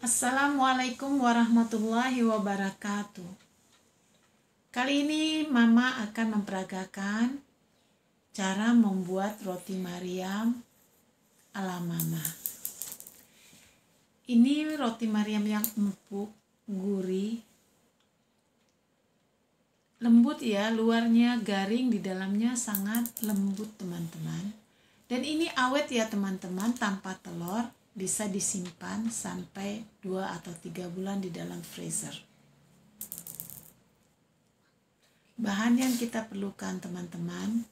Assalamualaikum warahmatullahi wabarakatuh. Kali ini Mama akan memperagakan cara membuat roti Maryam ala Mama. Ini roti Maryam yang empuk, gurih, lembut ya, luarnya garing, di dalamnya sangat lembut teman-teman. Dan ini awet ya teman-teman, tanpa telur, bisa disimpan sampai 2 atau 3 bulan di dalam freezer. Bahan yang kita perlukan teman-teman,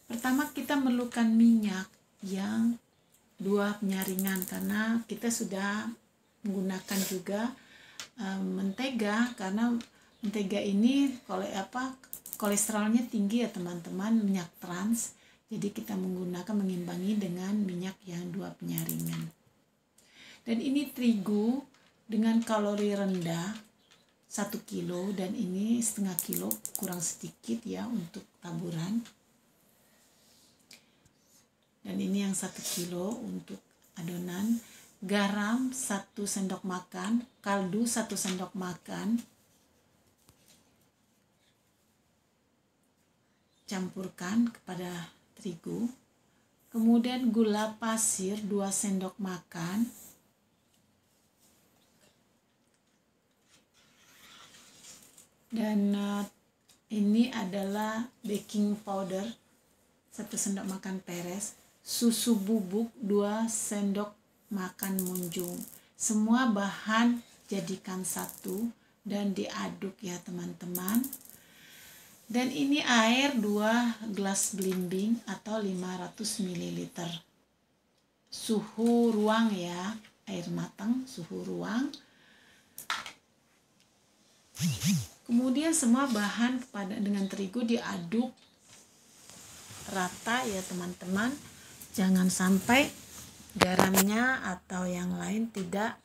pertama kita memerlukan minyak yang 2 penyaringan, karena kita sudah menggunakan juga mentega, karena mentega ini kolesterolnya tinggi ya teman-teman, minyak trans. Jadi kita mengimbangi dengan minyak yang 2 penyaringan. Dan ini terigu dengan kalori rendah 1 kilo, dan ini setengah kilo, kurang sedikit ya untuk taburan. Dan ini yang 1 kilo untuk adonan. Garam 1 sendok makan, kaldu 1 sendok makan. Campurkan kepada terigu. Kemudian gula pasir 2 sendok makan. Dan ini adalah baking powder 1 sendok makan peres. Susu bubuk 2 sendok makan munjung. Semua bahan jadikan satu dan diaduk ya teman-teman. Dan ini air 2 gelas belimbing atau 500 ml. Suhu ruang ya, air matang suhu ruang. Kemudian semua bahan dengan terigu diaduk rata ya teman-teman. Jangan sampai garamnya atau yang lain tidak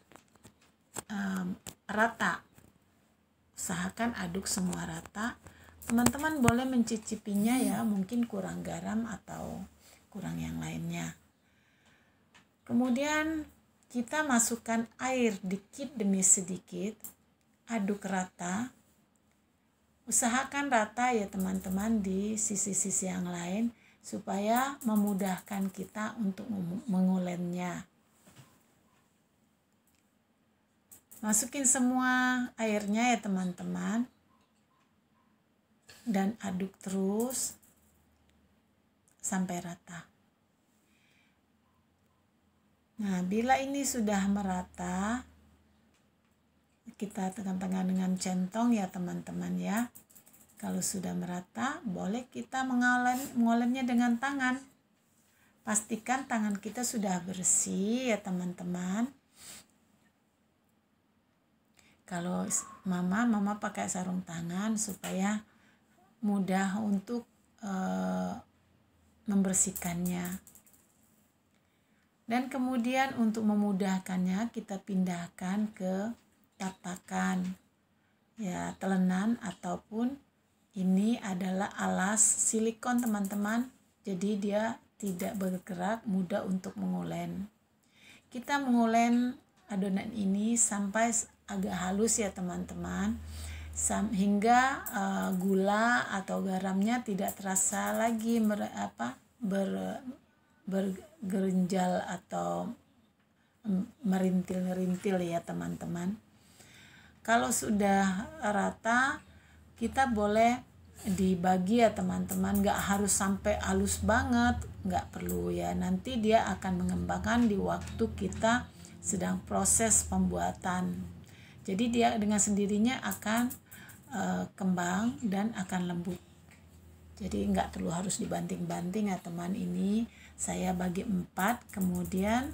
rata. Usahakan aduk semua rata. Teman-teman boleh mencicipinya ya, mungkin kurang garam atau kurang yang lainnya. Kemudian kita masukkan air dikit demi sedikit, aduk rata. Usahakan rata ya teman-teman di sisi-sisi yang lain supaya memudahkan kita untuk mengulennya. Masukin semua airnya ya teman-teman. Dan aduk terus sampai rata. Nah, bila ini sudah merata, kita tekan-tekan dengan centong ya teman-teman ya. Kalau sudah merata, boleh kita mengolemnya dengan tangan. Pastikan tangan kita sudah bersih ya teman-teman. Kalau mama pakai sarung tangan supaya mudah untuk membersihkannya. Dan kemudian untuk memudahkannya kita pindahkan ke tatakan ya, telenan, ataupun ini adalah alas silikon teman-teman. Jadi dia tidak bergerak, mudah untuk mengulen. Kita mengulen adonan ini sampai agak halus ya teman-teman, hingga gula atau garamnya tidak terasa lagi bergerinjal atau merintil-rintil ya teman-teman. Kalau sudah rata, kita boleh dibagi ya teman-teman, nggak harus sampai halus banget, nggak perlu ya, nanti dia akan mengembangkan di waktu kita sedang proses pembuatan. Jadi dia dengan sendirinya akan kembang dan akan lembut. Jadi nggak perlu harus dibanting-banting ya teman. Ini saya bagi 4, kemudian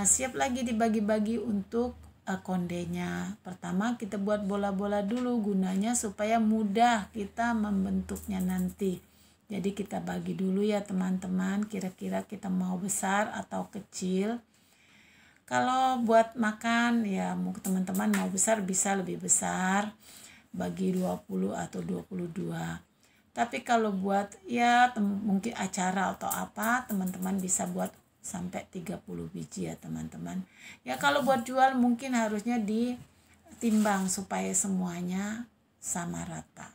siap lagi dibagi-bagi untuk kondenya. Pertama kita buat bola-bola dulu, gunanya supaya mudah kita membentuknya nanti. Jadi kita bagi dulu ya teman-teman, kira-kira kita mau besar atau kecil. Kalau buat makan ya teman-teman mau besar bisa lebih besar, bagi 20 atau 22. Tapi kalau buat ya mungkin acara atau apa, teman-teman bisa buat sampai 30 biji ya teman-teman. Ya kalau buat jual mungkin harusnya ditimbang supaya semuanya sama rata.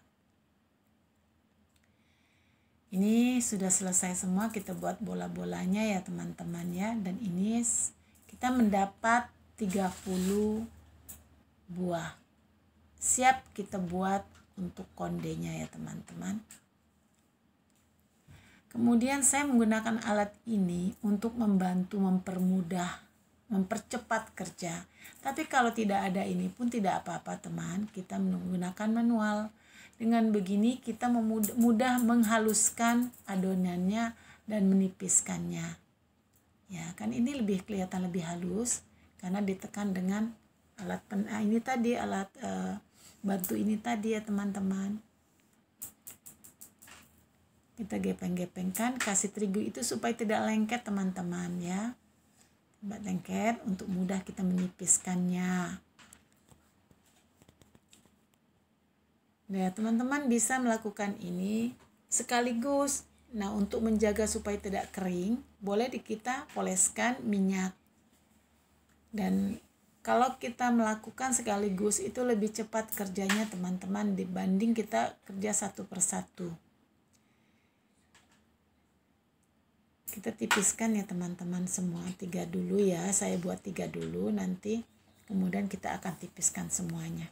Ini sudah selesai semua, kita buat bola-bolanya ya teman-teman ya. Dan ini kita mendapat 30 buah. Siap kita buat untuk kondenya ya teman-teman. Kemudian saya menggunakan alat ini untuk membantu mempermudah, mempercepat kerja. Tapi kalau tidak ada ini pun tidak apa-apa teman, kita menggunakan manual. Dengan begini kita mudah menghaluskan adonannya dan menipiskannya. Ya, kan ini lebih kelihatan lebih halus karena ditekan dengan alat ini tadi, alat bantu ini tadi ya teman-teman. Kita gepeng-gepengkan, kasih terigu itu supaya tidak lengket teman-teman ya. Tidak lengket untuk mudah kita menipiskannya. Nah, teman-teman bisa melakukan ini sekaligus. Nah, untuk menjaga supaya tidak kering, boleh kita poleskan minyak. Dan kalau kita melakukan sekaligus itu lebih cepat kerjanya teman-teman dibanding kita kerja satu persatu. Kita tipiskan ya teman-teman semua 3 dulu ya. Saya buat 3 dulu, nanti kemudian kita akan tipiskan semuanya.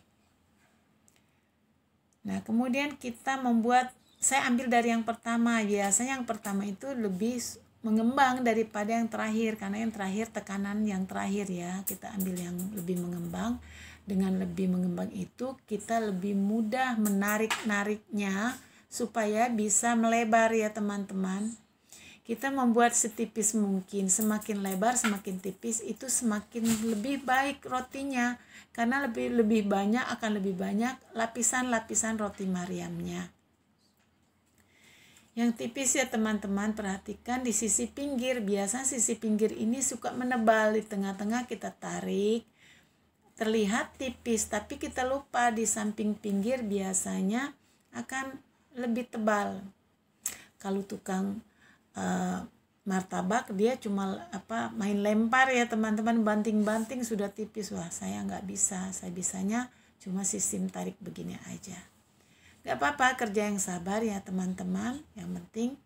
Nah, kemudian kita membuat, saya ambil dari yang pertama. Biasanya yang pertama itu lebih mengembang daripada yang terakhir, karena yang terakhir tekanan yang terakhir ya. Kita ambil yang lebih mengembang. Dengan lebih mengembang itu kita lebih mudah menarik-nariknya supaya bisa melebar ya teman-teman. Kita membuat setipis mungkin, semakin lebar semakin tipis itu semakin lebih baik rotinya, karena lebih banyak akan lebih banyak lapisan-lapisan roti Mariamnya. Yang tipis ya teman-teman, perhatikan di sisi pinggir. Biasa sisi pinggir ini suka menebal, di tengah-tengah kita tarik terlihat tipis, tapi kita lupa di samping pinggir biasanya akan lebih tebal. Kalau tukang martabak dia cuma main lempar ya teman-teman, banting-banting sudah tipis. Wah, saya nggak bisa, saya bisanya cuma sistem tarik begini aja. Nggak apa-apa, kerja yang sabar ya teman-teman, yang penting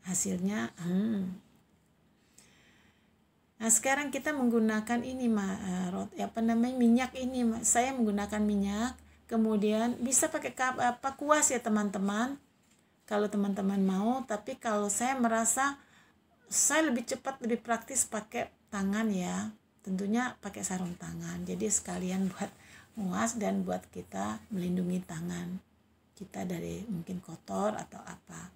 hasilnya Nah, sekarang kita menggunakan ini minyak ini. Saya menggunakan minyak, kemudian bisa pakai kuas ya teman-teman. Kalau teman-teman mau, tapi kalau saya merasa saya lebih cepat, lebih praktis pakai tangan ya. Tentunya pakai sarung tangan. Jadi sekalian buat nguas dan buat kita melindungi tangan kita dari mungkin kotor atau apa.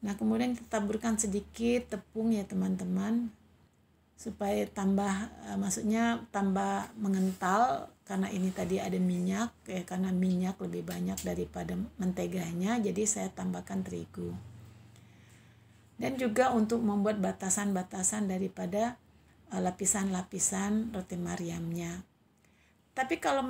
Nah, kemudian kita taburkan sedikit tepung ya teman-teman, supaya maksudnya tambah mengental, karena ini tadi ada minyak ya, karena minyak lebih banyak daripada menteganya, jadi saya tambahkan terigu. Dan juga untuk membuat batasan-batasan daripada lapisan-lapisan roti Mariamnya. Tapi kalau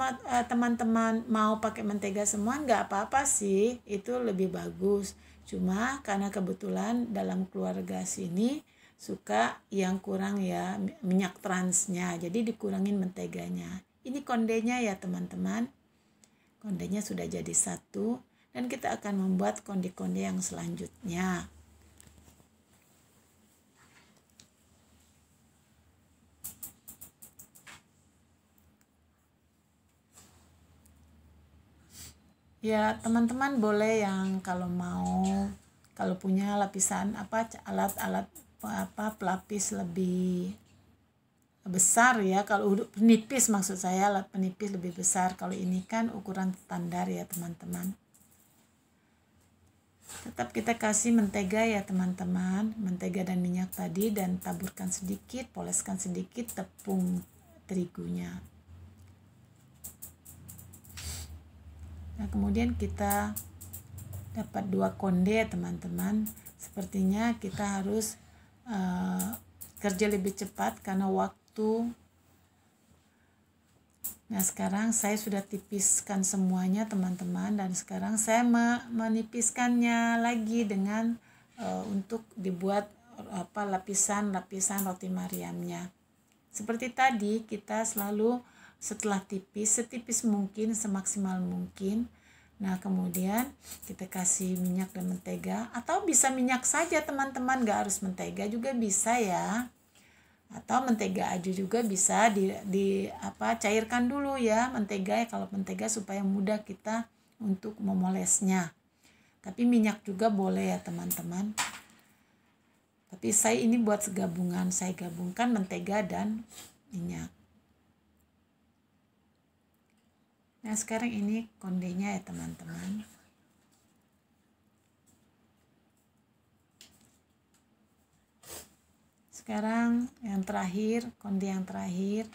teman-teman mau pakai mentega semua nggak apa-apa sih, itu lebih bagus. Cuma karena kebetulan dalam keluarga sini suka yang kurang ya minyak transnya, jadi dikurangin menteganya. Ini kondenya ya teman-teman, kondenya sudah jadi satu, dan kita akan membuat konde-konde yang selanjutnya. Ya teman-teman boleh yang kalau punya lapisan alat-alat pelapis lebih besar ya, kalau penipis maksud saya, alat penipis lebih besar. Kalau ini kan ukuran standar ya teman-teman. Tetap kita kasih mentega ya teman-teman, mentega dan minyak tadi, dan taburkan sedikit, poleskan sedikit tepung terigunya. Nah, kemudian kita dapat 2 konde ya teman-teman. Sepertinya kita harus kerja lebih cepat karena waktu. Nah, sekarang saya sudah tipiskan semuanya teman-teman, dan sekarang saya menipiskannya lagi dengan untuk dibuat lapisan roti Mariamnya. Seperti tadi, kita selalu setelah setipis mungkin, semaksimal mungkin. Nah, kemudian kita kasih minyak dan mentega, atau bisa minyak saja teman-teman, gak harus mentega juga bisa ya. Atau mentega aja juga bisa cairkan dulu ya mentega ya, kalau mentega supaya mudah kita untuk memolesnya. Tapi minyak juga boleh ya teman-teman. Tapi saya ini buat segabungan, saya gabungkan mentega dan minyak. Nah, sekarang ini kondenya ya teman-teman. Sekarang yang terakhir, konde yang terakhir.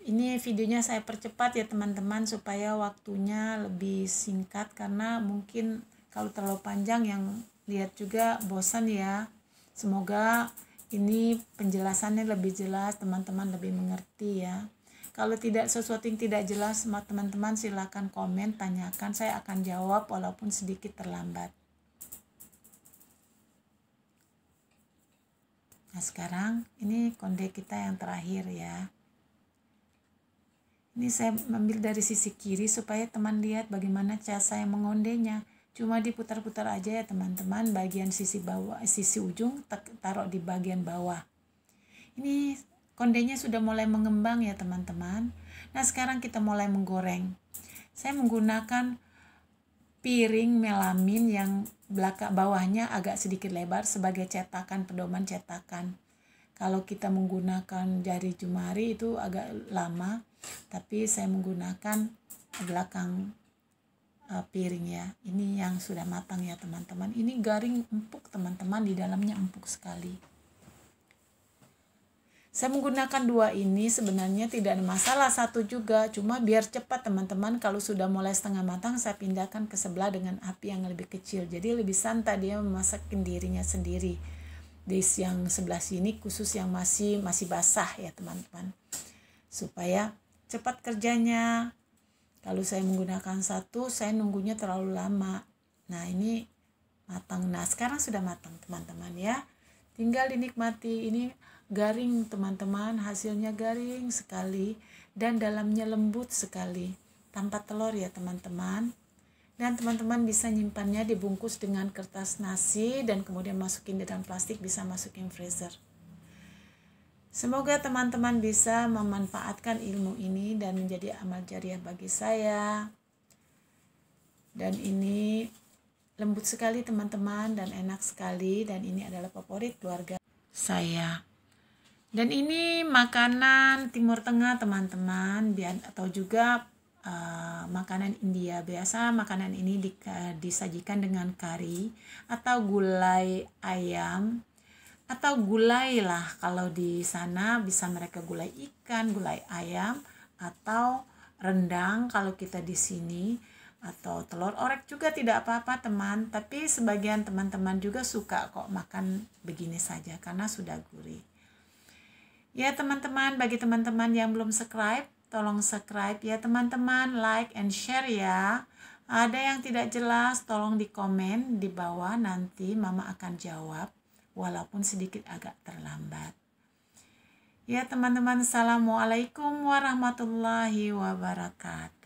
Ini videonya saya percepat ya teman-teman supaya waktunya lebih singkat, karena mungkin kalau terlalu panjang yang lihat juga bosan ya. Semoga ini penjelasannya lebih jelas, teman-teman lebih mengerti ya. Kalau sesuatu yang tidak jelas, teman-teman silakan komen, tanyakan, saya akan jawab walaupun sedikit terlambat. Nah, sekarang ini konde kita yang terakhir ya. Ini saya ambil dari sisi kiri supaya teman lihat bagaimana cara saya mengondenya. Cuma diputar-putar aja ya teman-teman, bagian sisi bawah, sisi ujung taruh di bagian bawah. Ini kondenya sudah mulai mengembang ya teman-teman. Nah, sekarang kita mulai menggoreng. Saya menggunakan piring melamin yang bawahnya agak sedikit lebar sebagai cetakan, pedoman cetakan. Kalau kita menggunakan jari jemari itu agak lama, tapi saya menggunakan belakang piring ya. Ini yang sudah matang ya teman-teman. Ini garing empuk teman-teman, di dalamnya empuk sekali. Saya menggunakan dua ini sebenarnya tidak ada masalah, satu juga, cuma biar cepat teman-teman. Kalau sudah mulai setengah matang, saya pindahkan ke sebelah dengan api yang lebih kecil, jadi lebih santai dia memasakin dirinya sendiri. Di yang sebelah sini khusus yang masih basah ya teman-teman, supaya cepat kerjanya. Kalau saya menggunakan satu, saya nunggunya terlalu lama. Nah, ini matang. Nah, sekarang sudah matang teman-teman ya, tinggal dinikmati. Ini garing teman-teman, hasilnya garing sekali dan dalamnya lembut sekali, tanpa telur ya teman-teman. Dan teman-teman bisa nyimpannya dibungkus dengan kertas nasi dan kemudian masukin di dalam plastik, bisa masukin freezer. Semoga teman-teman bisa memanfaatkan ilmu ini dan menjadi amal jariah bagi saya. Dan ini lembut sekali teman-teman dan enak sekali, dan ini adalah favorit keluarga saya. Dan ini makanan Timur Tengah teman-teman, atau juga makanan India. Biasa makanan ini disajikan dengan kari atau gulai ayam, atau gulai lah kalau di sana, bisa mereka gulai ikan, gulai ayam, atau rendang kalau kita di sini, atau telur orek juga tidak apa-apa teman. Tapi sebagian teman-teman juga suka kok makan begini saja karena sudah gurih. Ya teman-teman, bagi teman-teman yang belum subscribe, tolong subscribe ya teman-teman, like and share ya. Ada yang tidak jelas, tolong di komen di bawah, nanti Mama akan jawab, walaupun sedikit agak terlambat. Ya teman-teman, assalamualaikum warahmatullahi wabarakatuh.